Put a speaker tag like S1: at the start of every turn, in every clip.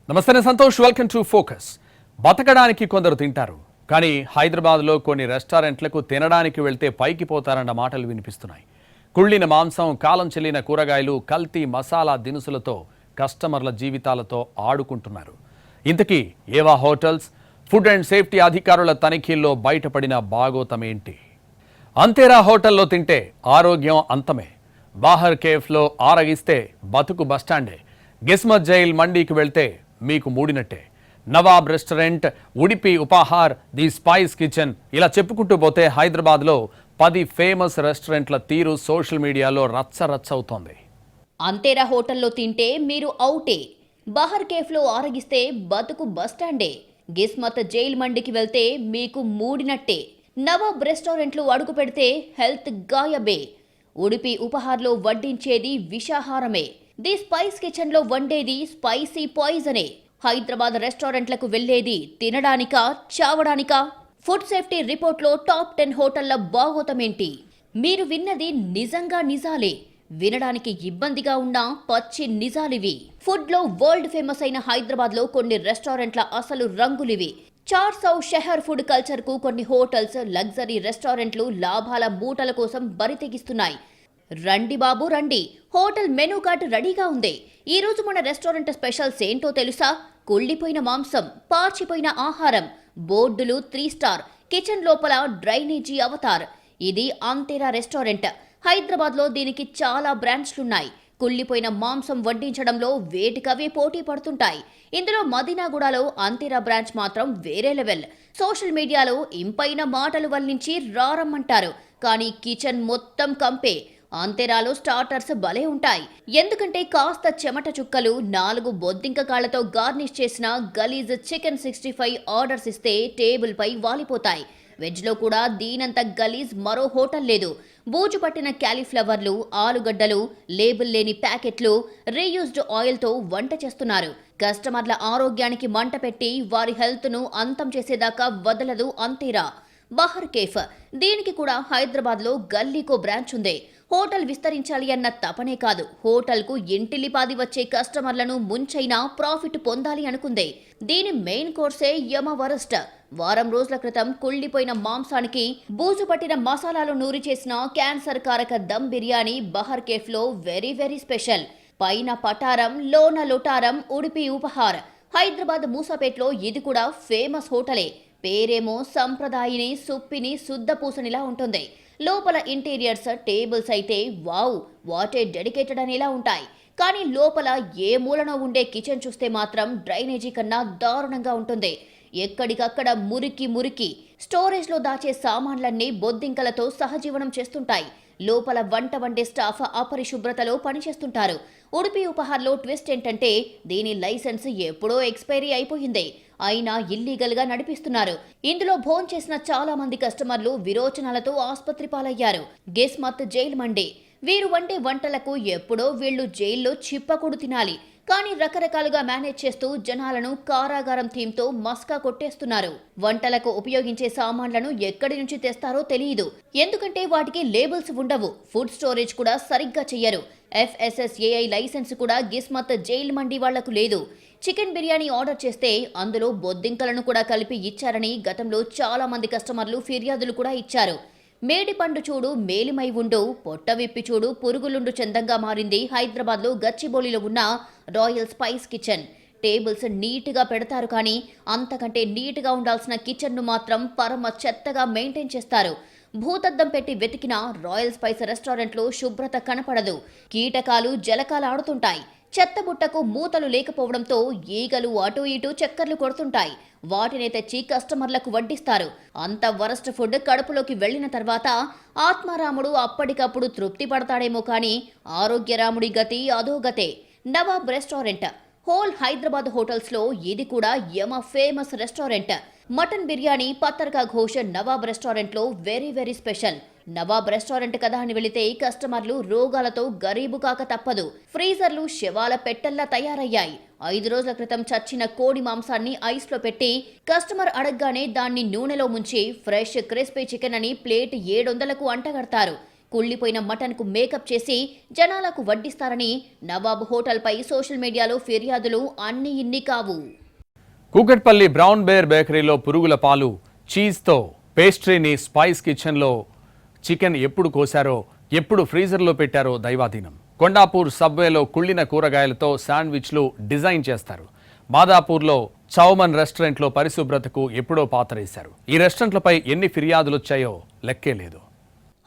S1: నమస్తే Santosh, welcome to focus. బతకడానికి కొందరు తింటారు, కానీ హైదరాబాద్లో కొన్ని రెస్టారెంట్లకు తినడానికి వెళ్తే పైకి పోతారన్న మాటలు వినిపిస్తున్నాయి. కుళ్ళిన మాంసం, కాలం చెల్లిన కూరగాయలు, కల్తీ మసాలా దినుసులతో కస్టమర్ల జీవితాలతో ఆడుకుంటున్నారు. ఇంతకీ ఏవా హోటల్స్? ఫుడ్ అండ్ సేఫ్టీ అధికారుల తనిఖీల్లో బయటపడిన బాగోతమేంటి? అంతేరా హోటల్లో తింటే ఆరోగ్యం అంతమే, బాహర్ కేఫ్లో ఆరగిస్తే బతుకు బస్టాండే, గిస్మత్ జైల్ మండీకి వెళ్తే మీకు మూడినట్టే, Nawab restaurant, Udupi Upahar, the spice kitchen, ఇలా చెప్పుకుంటూ పోతే హైదరాబాద్లో 10 ఫేమస్ రెస్టారెంట్ల తీరు సోషల్ మీడియాలో రచ్చ అవుతోంది.
S2: అంతేరా హోటల్లో తింటే మీరు అవుటే, బహర్ కేఫ్లో ఆరగిస్తే బతుకు బస్టాండే, గిస్మత్ జైల్ మండికి వెళ్తే మీకు మూడినట్టే, నవాబ్ రెస్టారెంట్లు అడుగు పెడితే హెల్త్ గాయబే, ఉడిపి ఉపహార్లో వడ్డించేది విషాహారమే, ది స్పైస్ కిచెన్లో వండేది స్పైసీ పాయిజనే, హైదరాబాద్ రెస్టారెంట్లకు వెళ్లేది తినడానికా చావడానికా? ఫుడ్ సేఫ్టీ రిపోర్ట్లో టాప్ 10 హోటళ్ల బాగోతమేంటి? మీరు విన్నది నిజంగా నిజాలే, వినడానికి ఇబ్బందిగా ఉన్న పచ్చి నిజాలివి. ఫుడ్లో వరల్డ్ ఫేమస్ అయిన హైదరాబాద్లో కొన్ని రెస్టారెంట్ల అసలు రంగులివి. 400 షహర్ ఫుడ్ కల్చర్కు కొన్ని హోటల్స్, లగ్జరీ రెస్టారెంట్లు లాభాల మూటల కోసం బరితెగిస్తున్నాయి. రండి బాబు రండి, హోటల్ మెనూ కార్డు రెడీగా ఉంది. ఈ రోజు మన రెస్టారెంట్ స్పెషల్స్ ఏంటో తెలుసా? కుళ్ళిపోయిన మాంసం, పార్చిపోయిన ఆహారం, బోర్డులు 3 స్టార్, కిచెన్ లోపల డ్రైనేజీ అవతార్. ఇది అంతేరా రెస్టారెంట్. హైదరాబాద్లో దీనికి చాలా బ్రాంచ్లున్నాయి. కుళ్ళిపోయిన మాంసం వడ్డించడంలో వేటికవే పోటీ పడుతుంటాయి. ఇందులో మదీనాగూడలో అంతేరా బ్రాంచ్ మాత్రం వేరే లెవెల్. సోషల్ మీడియాలో ఇంపైన మాటలు వల్లించి రారమ్మంటారు, కానీ కిచెన్ మొత్తం కంపే. అంతేరాలో స్టార్టర్స్ భలే ఉంటాయి, ఎందుకంటే కాస్త చెమట చుక్కలు, 4 బొద్దింక కాళ్లతో గార్నిష్ చేసిన గలీజ్ చికెన్ 65 ఆర్డర్స్ ఇస్తే టేబుల్ పై వాలిపోతాయి. వెజ్లో కూడా దీనంత గలీజ్ మరో హోటల్ లేదు. బూజు పట్టిన క్యాలీఫ్లవర్లు, ఆలుగడ్డలు, లేబుల్ లేని ప్యాకెట్లు, రీయూజ్డ్ ఆయిల్తో వంట చేస్తున్నారు. కస్టమర్ల ఆరోగ్యానికి మంట పెట్టి వారి హెల్త్ను అంతం చేసేదాకా వదలదు అంతేరా. బహర్ కేఫ్, దీనికి కూడా హైదరాబాద్లో గల్లీకో బ్రాంచ్ ఉంది. హోటల్ విస్తరించాలి అన్న తపనే కాదు, హోటల్కు ఇంటిల్లిపాది వచ్చే కస్టమర్లను ముంచైనా ప్రాఫిట్ పొందాలి అనుకుంది. దీని మెయిన్ కోర్సే యమ వరస్ట్. వారం రోజుల క్రితం కుళ్ళిపోయిన మాంసానికి బూజు పట్టిన మసాలాలు నూరి చేసిన క్యాన్సర్ కారక దమ్ బిర్యానీ బహర్ కేఫ్లో వెరీ స్పెషల్. పైన పటారం, లోన లొటారం, ఉడిపి ఉపహార్. హైదరాబాద్ మూసాపేట్లో ఇది కూడా ఫేమస్ హోటలే. పేరేమో సంప్రదాయిని, సుప్పిని, శుద్ధపూసనిలా ఉంటుంది. లోపల ఇంటీరియర్స్, టేబుల్స్ అయితే వావ్, వాటే డెడికేటెడ్ అనేలా ఉంటాయి. కానీ లోపల ఏ మూలనో ఉండే కిచెన్ చూస్తే మాత్రం డ్రైనేజీ కన్నా దారుణంగా ఉంటుంది. ఎక్కడికక్కడ మురికి, స్టోరేజ్లో దాచే సామాన్లన్నీ బొద్దింకలతో సహజీవనం చేస్తుంటాయి. లోపల వంట వండే స్టాఫ్ అపరిశుభ్రతలో పనిచేస్తుంటారు. ఉడిపి ఉపహార్లో ట్విస్ట్ ఏంటంటే దీని లైసెన్స్ ఎప్పుడో ఎక్స్పైరీ అయిపోయింది, అయినా ఇల్లీగల్ గా నడిపిస్తున్నారు. ఇందులో భోంచేసిన చాలా మంది కస్టమర్లు విరోచనాలతో ఆస్పత్రి పాలయ్యారు. గిస్మత్ జైల్ మండి, వీరు వండే వంటలకు ఎప్పుడో వీళ్లు జైల్లో చిప్పకూడు తినాలి, కానీ రకరకాలుగా మేనేజ్ చేస్తూ జనాలను కారాగారం థీమ్తో మస్కా కొట్టేస్తున్నారు. వంటలకు ఉపయోగించే సామాన్లను ఎక్కడి నుంచి తెస్తారో తెలియదు, ఎందుకంటే వాటికి లేబుల్స్ ఉండవు. ఫుడ్ స్టోరేజ్ కూడా సరిగ్గా చెయ్యరు. FSSAI లైసెన్స్ కూడా గిస్మత్ జైల్ మండి వాళ్లకు లేదు. చికెన్ బిర్యానీ ఆర్డర్ చేస్తే అందులో బొద్దింకలను కూడా కలిపి ఇచ్చారని గతంలో చాలా మంది కస్టమర్లు ఫిర్యాదులు కూడా ఇచ్చారు. మేడి పండు చూడు మేలిమై ఉండు, పొట్ట విప్పి చూడు పురుగులుండు చందంగా మారింది హైదరాబాద్లో గచ్చిబౌలిలో ఉన్న రాయల్ స్పైస్ కిచెన్. టేబుల్స్ నీట్గా పెడతారు, కానీ అంతకంటే నీట్గా ఉండాల్సిన కిచెన్ను మాత్రం పరమ చెత్తగా మెయింటైన్ చేస్తారు. భూతద్దం పెట్టి వెతికిన రాయల్ స్పైస్ రెస్టారెంట్లో శుభ్రత కనపడదు. కీటకాలు జలకాలు ఆడుతుంటాయి. చెత్తబుట్టకు మూతలు లేకపోవడంతో ఈగలు అటూ ఇటూ చక్కర్లు కొడుతుంటాయి. వాటిని తెచ్చి కస్టమర్లకు వడ్డిస్తారు. అంత వరస్ట్ ఫుడ్ కడుపులోకి వెళ్లిన తర్వాత ఆత్మారాముడు అప్పటికప్పుడు తృప్తి పడతాడేమో, కానీ ఆరోగ్యరాముడి గతి అధోగతే. నవాబ్ రెస్టారెంట్, హోల్ హైదరాబాద్ హోటల్స్లో ఇది కూడా యమ famous restaurant. Mutton biryani, patthar ka gosht Nawab రెస్టారెంట్లో వెరీ స్పెషల్. నవాబ్ రెస్టారెంట్ కదా అని వెళితే కస్టమర్లు రోగాలతో గరీబు కాక తప్పదు. ఫ్రీజర్లు శవాల పెట్టల్లా తయారయ్యాయి. 5 రోజుల క్రితం చచ్చిన కోడి మాంసాన్ని ఐస్లో పెట్టి కస్టమర్ అడగగానే దాన్ని నూనెలో ముంచి ఫ్రెష్ క్రిస్పీ చికెన్ అని ప్లేట్ 700కు అంటగడతారు. కుళ్ళిపోయిన మటన్కు మేకప్ చేసి జనాలకు వడ్డిస్తారని నవాబ్ హోటల్పై సోషల్ మీడియాలో ఫిర్యాదులు అన్ని ఇన్ని కావు.
S1: కూకట్పల్లి బ్రౌన్ బేర్ బేకరీలో పురుగుల పాలు, చీజ్తో పేస్ట్రీని స్పైస్ కిచెన్లో చికెన్ ఎప్పుడు కోశారో, ఎప్పుడు ఫ్రీజర్లో పెట్టారో దైవాధీనం. కొండాపూర్ సబ్వేలో కుళ్ళిన కూరగాయలతో శాండ్విచ్లు డిజైన్ చేస్తారు. మాదాపూర్లో చౌమన్ రెస్టారెంట్లో పరిశుభ్రతకు ఎప్పుడో పాతరేశారు. ఈ రెస్టారెంట్లపై ఎన్ని ఫిర్యాదులొచ్చాయో లెక్కే లేదు.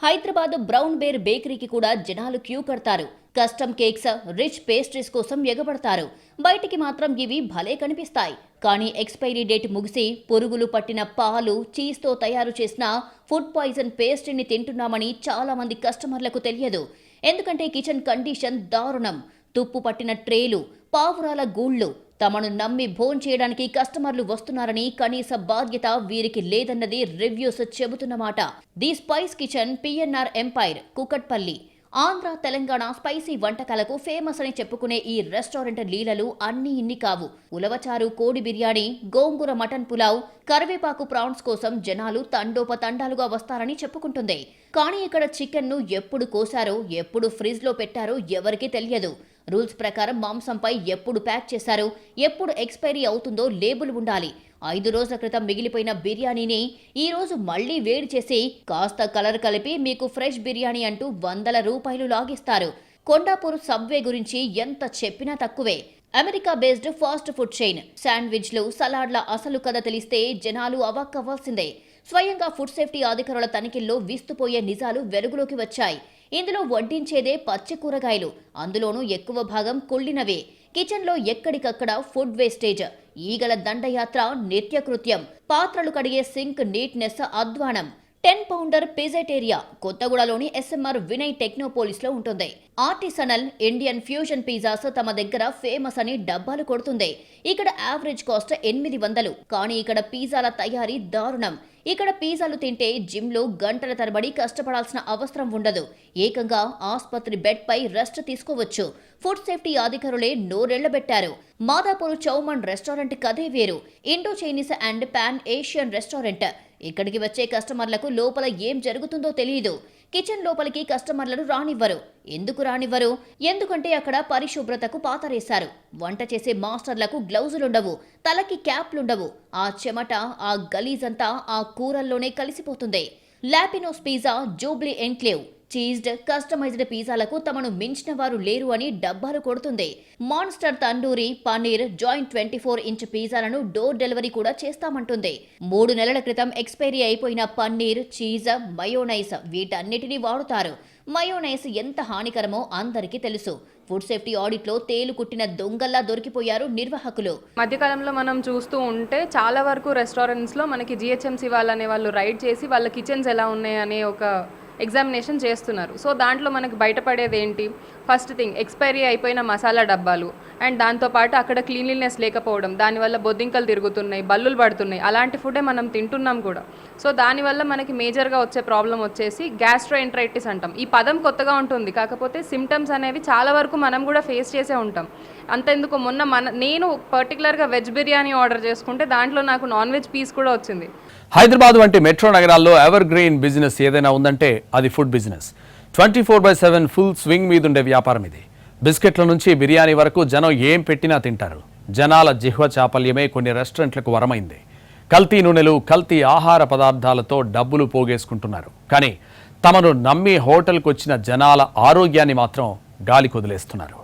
S2: హైదరాబాద్ బ్రౌన్ బేర్ బేకరీకి కూడా జనాలు క్యూ కడతారు. కస్టమ్ కేక్స్, రిచ్ పేస్ట్రీస్ కోసం ఎగబడతారు. బయటికి మాత్రం ఇవి భలే కనిపిస్తాయి. కానీ ఎక్స్పైరీ డేట్ ముగిసి పురుగులు పట్టిన పాలు, చీజ్తో తయారు చేసిన ఫుడ్ పాయిజన్ పేస్ట్రీని తింటున్నామని చాలా మంది కస్టమర్లకు తెలియదు. ఎందుకంటే కిచెన్ కండిషన్ దారుణం. తుప్పు పట్టిన ట్రేలు, పావురాల గూళ్ళు. తమను నమ్మి భోంచేయడానికి కస్టమర్లు వస్తున్నారని కనీస బాధ్యత వీరికి లేదన్నది రివ్యూస్ చెబుతున్నమాట. The spice kitchen, PNR empire, Kukatpally. Andhra, Telangana spicy వంటకాలకు ఫేమస్ అని చెప్పుకునే ఈ రెస్టారెంట్ లీలలు అన్నీ ఇన్ని కావు. ఉలవచారు, కోడి బిర్యానీ, గోంగూర మటన్ పులావ్, కరివేపాకు ప్రాన్స్ కోసం జనాలు తండోపతండాలుగా వస్తారని చెప్పుకుంటుంది. కానీ ఇక్కడ చికెన్ను ఎప్పుడు కోసారో, ఎప్పుడు ఫ్రిడ్జ్లో పెట్టారో ఎవరికీ తెలియదు. రూల్స్ ప్రకారం మాంసంపై ఎప్పుడు ప్యాక్ చేశారో, ఎప్పుడు ఎక్స్పైరీ అవుతుందో లేబుల్ ఉండాలి. 5 రోజుల క్రితం మిగిలిపోయిన బిర్యానీని ఈ రోజు మళ్లీ వేడి చేసి కాస్త కలర్ కలిపి మీకు ఫ్రెష్ బిర్యానీ అంటూ వందల రూపాయలు లాగిస్తారు. కొండాపూర్ సబ్వే గురించి ఎంత చెప్పినా తక్కువే. America based fast food chain. శాండ్విచ్లు, సలాడ్ల అసలు కథ తెలిస్తే జనాలు అవాక్కవ్వాల్సిందే. స్వయంగా ఫుడ్ సేఫ్టీ అధికారుల తనిఖీల్లో విస్తుపోయే నిజాలు వెలుగులోకి వచ్చాయి. ఇందులో వడ్డించేదే పచ్చి కూరగాయలు, అందులోనూ ఎక్కువ భాగం కుళ్ళినవే. కిచెన్లో ఎక్కడికక్కడ ఫుడ్ వేస్టేజ్, ఈగల దండయాత్ర నిత్యకృత్యం. పాత్రలు కడిగే సింక్ నీట్నెస్ అధ్వానం. 10 పౌండర్ పిజెటేరియా కొత్తగూడలోని SMR వినయ్ టెక్నోపోలిస్ లో ఉంటుంది. ఆర్టిసనల్ ఇండియన్ ఫ్యూజన్ పిజ్జాస్ తమ దగ్గర ఫేమస్ అని డబ్బాలు కొడుతుంది. ఇక్కడ యావరేజ్ కాస్ట్ 800. కానీ ఇక్కడ పిజ్జాల తయారీ దారుణం. ఇక్కడ పిజ్జాలు తింటే జిమ్లో గంటల తరబడి కష్టపడాల్సిన అవసరం ఉండదు. ఏకంగా ఆసుపత్రి బెడ్ పై రెస్ట్ తీసుకోవచ్చు. ఫుడ్ సేఫ్టీ అధికారులే నోరెళ్లబెట్టారు. మాదాపూర్ చౌమన్ రెస్టారెంట్ కథే వేరు. Indo Chinese and pan Asian restaurant. ఇక్కడికి వచ్చే కస్టమర్లకు లోపల ఏం జరుగుతుందో తెలియదు. కిచెన్ లోపలికి కస్టమర్లను రానివ్వరు. ఎందుకు రానివ్వరు? ఎందుకంటే అక్కడ పరిశుభ్రతకు పాతరేశారు. వంట చేసే మాస్టర్లకు గ్లౌజులుండవు, తలకి క్యాప్లుండవు. ఆ చెమట, ఆ గలీజ్ అంతా ఆ కూరల్లోనే కలిసిపోతుంది. La Pino'z pizza, Jubilee Enclave, cheesed customized పిజ్జాలకు తమను మించిన వారు లేరు అని డబ్బాలు కొడుతుంది. Monster tandoori, paneer, joint 24 inch పిజ్జాలను డోర్ డెలివరీ కూడా చేస్తామంటుంది. 3 నెలల క్రితం ఎక్స్పైరీ అయిపోయిన పన్నీర్, చీజ్, మయోనైస్ వీటన్నిటినీ వాడుతారు. మయోనైస్ ఎంత హానికరమో అందరికీ తెలుసు. ఫుడ్ సేఫ్టీ ఆడిట్లో తేలు కుట్టిన దొంగల్లా దొరికిపోయారు నిర్వాహకులు.
S3: మధ్యకాలంలో మనం చూస్తూ ఉంటే చాలా వరకు రెస్టారెంట్స్లో మనకి GHMC వాళ్ళనే వాళ్ళు రైడ్ చేసి వాళ్ళ కిచెన్స్ ఎలా ఉన్నాయనే ఒక ఎగ్జామినేషన్ చేస్తున్నారు. సో దాంట్లో మనకు బయటపడేది ఏంటి? ఫస్ట్ థింగ్, ఎక్స్పైరీ అయిపోయిన మసాలా డబ్బాలు అండ్ దాంతోపాటు అక్కడ క్లీన్లీనెస్ లేకపోవడం, దానివల్ల బొద్దింకలు తిరుగుతున్నాయి, బల్లులు పడుతున్నాయి. అలాంటి ఫుడే మనం తింటున్నాం కూడా. సో దానివల్ల మనకి మేజర్గా వచ్చే ప్రాబ్లం వచ్చేసి గ్యాస్ట్రోఎంట్రైటిస్ అంటాం. ఈ పదం కొత్తగా ఉంటుంది, కాకపోతే సిమ్టమ్స్ అనేవి చాలా వరకు మనం కూడా ఫేస్ చేసే ఉంటాం. అంతెందుకు మొన్న నేను పర్టికులర్గా వెజ్ బిర్యానీ ఆర్డర్ చేసుకుంటే దాంట్లో నాకు నాన్ వెజ్ పీస్ కూడా వచ్చింది.
S1: హైదరాబాద్ వంటి మెట్రో నగరాల్లో ఎవర్ గ్రీన్ బిజినెస్ ఏదైనా ఉందంటే అది ఫుడ్ బిజినెస్. 24/7 ఫుల్ స్వింగ్ మీదుండే వ్యాపారం ఇది. బిస్కెట్ల నుంచి బిర్యానీ వరకు జనం ఏం పెట్టినా తింటారు. జనాల జిహ్వ చాపల్యమే కొన్ని రెస్టారెంట్లకు వరమైంది. కల్తీ నూనెలు, కల్తీ ఆహార పదార్థాలతో డబ్బులు పోగేసుకుంటున్నారు. కానీ తమను నమ్మి హోటల్కు వచ్చిన జనాల ఆరోగ్యాన్ని మాత్రం గాలి కొదిలేస్తున్నారు.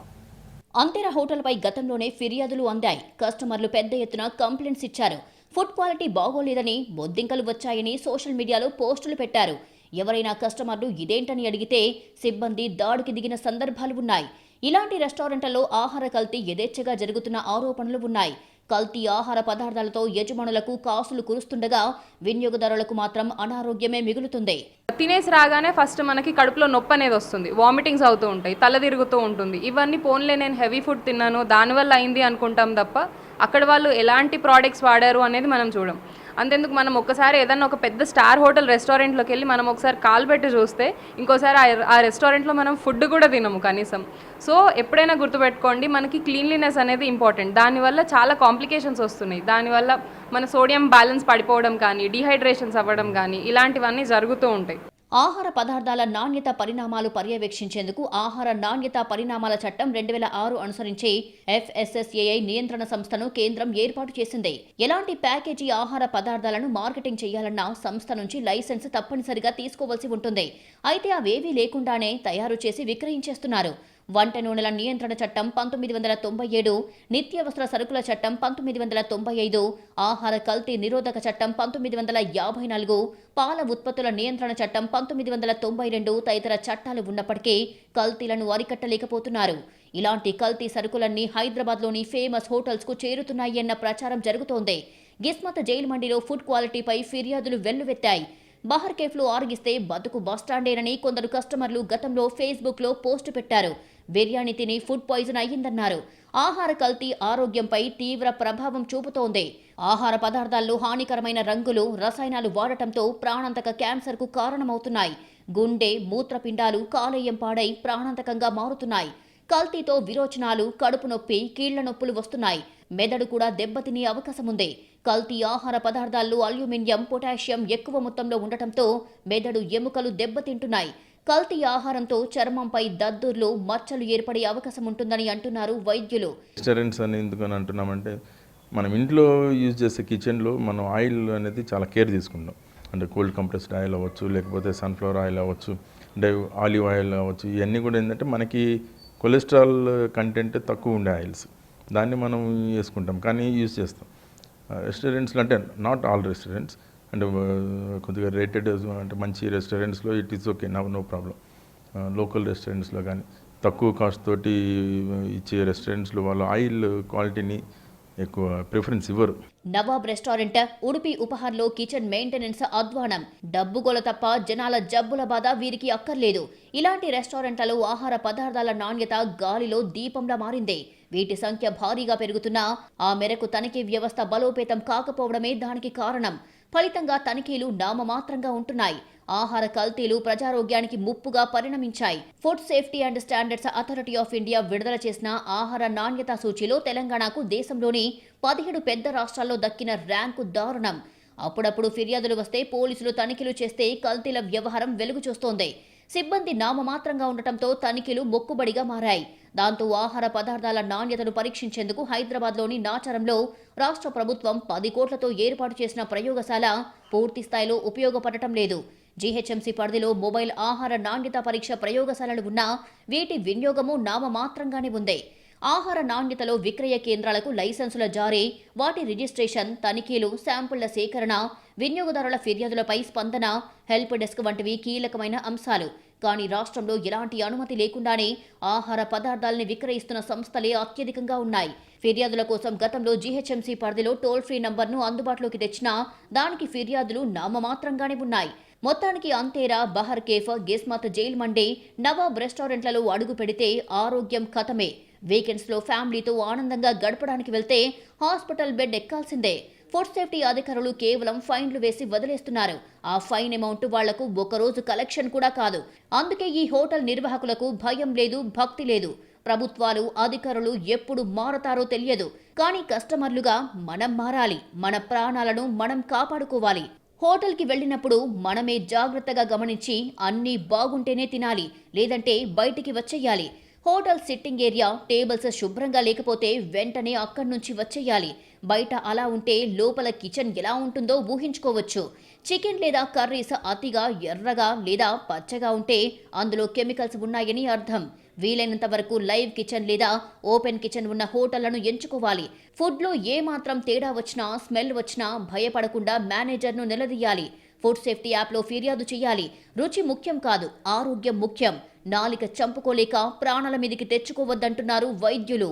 S2: అంతేరా హోటల్పై గతంలోనే ఫిర్యాదులు అందాయి. కస్టమర్లు పెద్ద ఎత్తున కంప్లైంట్స్ ఇచ్చారు. ఫుడ్ క్వాలిటీ బాగోలేదని, బొద్దింకలు వచ్చాయని సోషల్ మీడియాలో పోస్టులు పెట్టారు. ఎవరైనా కస్టమర్లు ఇదేంటని అడిగితే సిబ్బంది దాడికి దిగిన సందర్భాలు ఉన్నాయి. ఇలాంటి రెస్టారెంట్లలో ఆహార కల్తీ యథేచ్ఛగా జరుగుతున్న ఆరోపణలు ఉన్నాయి. కల్తీ ఆహార పదార్థాలతో యజమానులకు కాసులు కురుస్తుండగా వినియోగదారులకు మాత్రం అనారోగ్యమే మిగులుతుంది.
S3: తినేసి రాగానే ఫస్ట్ మనకి కడుపులో నొప్పి అనేది వస్తుంది, వామిటింగ్స్ అవుతూ ఉంటాయి, తల తిరుగుతూ ఉంటుంది. ఇవన్నీ పోన్లే నేను హెవీ ఫుడ్ తిన్నాను దానివల్ల అయింది అనుకుంటాం తప్ప అక్కడ వాళ్ళు ఎలాంటి ప్రోడక్ట్స్ వాడారు అనేది మనం చూడం. అంతెందుకు మనం ఒకసారి ఏదన్నా ఒక పెద్ద స్టార్ హోటల్ రెస్టారెంట్లోకి వెళ్ళి మనం ఒకసారి కాలు పెట్టి చూస్తే ఇంకోసారి ఆ రెస్టారెంట్లో మనం ఫుడ్ కూడా తినము కనీసం. సో ఎప్పుడైనా గుర్తుపెట్టుకోండి, మనకి క్లీన్లీనెస్ అనేది ఇంపార్టెంట్. దానివల్ల చాలా కాంప్లికేషన్స్ వస్తున్నాయి. దానివల్ల మన సోడియం బ్యాలెన్స్ పడిపోవడం కానీ, డీహైడ్రేషన్స్ అవ్వడం కానీ ఇలాంటివన్నీ జరుగుతూ ఉంటాయి.
S2: ఆహార పదార్థాల నాణ్యత పరిణామాలు పర్యవేక్షించేందుకు ఆహార నాణ్యత పరిణామాల చట్టం 2006 అనుసరించి FSSAI నియంత్రణ సంస్థను కేంద్రం ఏర్పాటు చేసింది. ఎలాంటి ప్యాకేజీ ఆహార పదార్థాలను మార్కెటింగ్ చేయాలన్నా సంస్థ నుంచి లైసెన్స్ తప్పనిసరిగా తీసుకోవాల్సి ఉంటుంది. అయితే అవేవీ లేకుండానే తయారు చేసి విక్రయించేస్తున్నారు. వంట నూనెల నియంత్రణ చట్టం 1997, నిత్యావసర సరుకుల చట్టం 1995, ఆహార కల్తీ నిరోధక చట్టం 1954, పాల ఉత్పత్తుల నియంత్రణ చట్టం 1992 తదితర చట్టాలు ఉన్నప్పటికీ కల్తీలను అరికట్టలేకపోతున్నారు. ఇలాంటి కల్తీ సరుకులన్నీ హైదరాబాద్లోని ఫేమస్ హోటల్స్కు చేరుతున్నాయి అన్న ప్రచారం జరుగుతోంది. గిస్మత్ జైలు మండిలో ఫుడ్ క్వాలిటీపై ఫిర్యాదులు వెల్లువెత్తాయి. బహర్ కేఫ్లో ఆరగిస్తే బతుకు బస్టాండేనని కొందరు కస్టమర్లు గతంలో ఫేస్బుక్లో పోస్టు పెట్టారు. బిర్యానీ తిని ఫుడ్ పాయిజన్ అయ్యిందన్నారు. ఆహార కల్తీ ఆరోగ్యంపై తీవ్ర ప్రభావం చూపుతోంది. ఆహార పదార్థాల్లో హానికరమైన రంగులు, రసాయనాలు వాడటంతో ప్రాణాంతక క్యాన్సర్కు కారణమవుతున్నాయి. గుండె, మూత్రపిండాలు, కాలేయం పాడై ప్రాణాంతకంగా మారుతున్నాయి. కల్తీతో విరోచనాలు, కడుపు నొప్పి, కీళ్ల నొప్పులు వస్తున్నాయి. మెదడు కూడా దెబ్బతినే అవకాశముంది. కల్తీ ఆహార పదార్థాల్లో అల్యూమినియం, పొటాషియం ఎక్కువ మొత్తంలో ఉండటంతో మెదడు, ఎముకలు దెబ్బతింటున్నాయి. కల్తీ ఆహారంతో చర్మంపై దద్దుర్లు, మచ్చలు ఏర్పడే అవకాశం ఉంటుందని అంటున్నారు వైద్యులు.
S4: రెస్టారెంట్స్ అని ఎందుకని అంటున్నామంటే, మనం ఇంట్లో యూజ్ చేసే కిచెన్లో మనం ఆయిల్ అనేది చాలా కేర్ తీసుకుంటాం. అంటే కోల్డ్ కంప్రెస్డ్ ఆయిల్ అవ్వచ్చు, లేకపోతే సన్ఫ్లవర్ ఆయిల్ అవ్వచ్చు, అంటే ఆలివ్ ఆయిల్ అవ్వచ్చు. ఇవన్నీ కూడా ఏంటంటే మనకి కొలెస్ట్రాల్ కంటెంట్ తక్కువ ఉండే ఆయిల్స్, దాన్ని మనం వేసుకుంటాం కానీ యూజ్ చేస్తాం. రెస్టారెంట్స్లో అంటే నాట్ ఆల్ రెస్టారెంట్స్, అంటే కొద్దిగా రేటెడ్ అంటే మంచి రెస్టారెంట్స్లో it is okay, no problem. Local రెస్టారెంట్స్లో కానీ తక్కువ కాస్ట్ తోటి ఇచ్చే రెస్టారెంట్స్లో వాళ్ళు ఆయిల్ క్వాలిటీని ఎక్కువ ప్రిఫరెన్స్ ఇవ్వరు.
S2: నవాబ్ రెస్టారెంట్, ఉడుపి ఉపహార్లో కిచెన్ మెయింటెనెన్స్ అధ్వానం. డబ్బుగోల తప్ప జనాల జబ్బుల బాధ వీరికి అక్కర్లేదు. ఇలాంటి రెస్టారెంట్లలో ఆహార పదార్థాల నాణ్యత గాలిలో దీపంలా మారింది. వీటి సంఖ్య భారీగా పెరుగుతున్నా ఆ మేరకు తనిఖీ వ్యవస్థ బలోపేతం కాకపోవడమే దానికి కారణం. ఫలితంగా తనిఖీలు నామమాత్రంగా ఉంటున్నాయి. ఆహార కల్తీలు ప్రజారోగ్యానికి ముప్పుగా పరిణమించాయి. Food safety and standards authority of India విడుదల చేసిన ఆహార నాణ్యతా సూచీలో తెలంగాణకు దేశంలోని 17 పెద్ద రాష్ట్రాల్లో దక్కిన ర్యాంకు దారుణం. అప్పుడప్పుడు ఫిర్యాదులు వస్తే పోలీసులు తనిఖీలు చేస్తే కల్తీల వ్యవహారం వెలుగు చూస్తోంది. సిబ్బంది నామమాత్రంగా ఉండటంతో తనిఖీలు మొక్కుబడిగా మారాయి. దాంతో ఆహార పదార్థాల నాణ్యతను పరీక్షించేందుకు హైదరాబాద్లోని నాచారంలో రాష్ట్ర ప్రభుత్వం 10 కోట్లతో ఏర్పాటు చేసిన ప్రయోగశాల పూర్తి స్థాయిలో ఉపయోగపడటం లేదు. జీహెచ్ఎంసీ పరిధిలో మొబైల్ ఆహార నాణ్యత పరీక్ష ప్రయోగశాలలు ఉన్నా వీటి వినియోగము నామమాత్రంగానే ఉంది. ఆహార నాణ్యతలో విక్రయ కేంద్రాలకు లైసెన్సుల జారీ, వాటి రిజిస్ట్రేషన్, తనిఖీలు, శాంపుళ్ల సేకరణ, వినియోగదారుల ఫిర్యాదులపై స్పందన, హెల్ప్ డెస్క్ వంటివి కీలకమైన అంశాలు. కానీ రాష్ట్రంలో ఎలాంటి అనుమతి లేకుండానే ఆహార పదార్థాలని విక్రయిస్తున్న సంస్థలే అత్యధికంగా ఉన్నాయి. ఫిర్యాదుల కోసం గతంలో జీహెచ్ఎంసీ పరిధిలో టోల్ ఫ్రీ నంబర్ను అందుబాటులోకి తెచ్చినా దానికి ఫిర్యాదులు నామమాత్రంగానే ఉన్నాయి. మొత్తానికి అంతేరా బహర్ కేఫ్, గిస్మత్ జైల్ మండి, నవాబ్ రెస్టారెంట్లలో అడుగు పెడితే ఆరోగ్యం ఖతమే. వీకెండ్స్లో ఫ్యామిలీతో ఆనందంగా గడపడానికి వెళ్తే హాస్పిటల్ బెడ్ ఎక్కాల్సిందే. ఫుడ్ సేఫ్టీ అధికారులు కేవలం ఫైన్లు వేసి వదిలేస్తున్నారు. ఆ ఫైన్ అమౌంట్ వాళ్లకు ఒకరోజు కలెక్షన్ కూడా కాదు. అందుకే ఈ హోటల్ నిర్వాహకులకు భయం లేదు, భక్తి లేదు. ప్రభుత్వాలు, అధికారులు ఎప్పుడు మారతారో తెలియదు. కానీ కస్టమర్లుగా మనం మారాలి. మన ప్రాణాలను మనం కాపాడుకోవాలి. హోటల్కి వెళ్ళినప్పుడు మనమే జాగ్రత్తగా గమనించి అన్నీ బాగుంటేనే తినాలి, లేదంటే బయటికి వచ్చేయాలి. హోటల్ సిట్టింగ్ ఏరియా, టేబుల్స్ శుభ్రంగా లేకపోతే వెంటనే అక్కడి నుంచి వచ్చేయాలి. బయట అలా ఉంటే లోపల కిచెన్ ఎలా ఉంటుందో ఊహించుకోవచ్చు. చికెన్ లేదా కర్రీస్ అతిగా ఎర్రగా లేదా పచ్చగా ఉంటే అందులో కెమికల్స్ ఉన్నాయని అర్థం. వీలైనంత వరకు లైవ్ కిచెన్ లేదా ఓపెన్ కిచెన్ ఉన్న హోటళ్లను ఎంచుకోవాలి. ఫుడ్లో ఏమాత్రం తేడా వచ్చినా, స్మెల్ వచ్చినా భయపడకుండా మేనేజర్ను నిలదీయాలి. ఫుడ్ సేఫ్టీ యాప్లో ఫిర్యాదు చేయాలి. రుచి ముఖ్యం కాదు, ఆరోగ్యం ముఖ్యం. నాలిక చంపుకోలేక ప్రాణాల మీదికి తెచ్చుకోవద్దంటున్నారు వైద్యులు.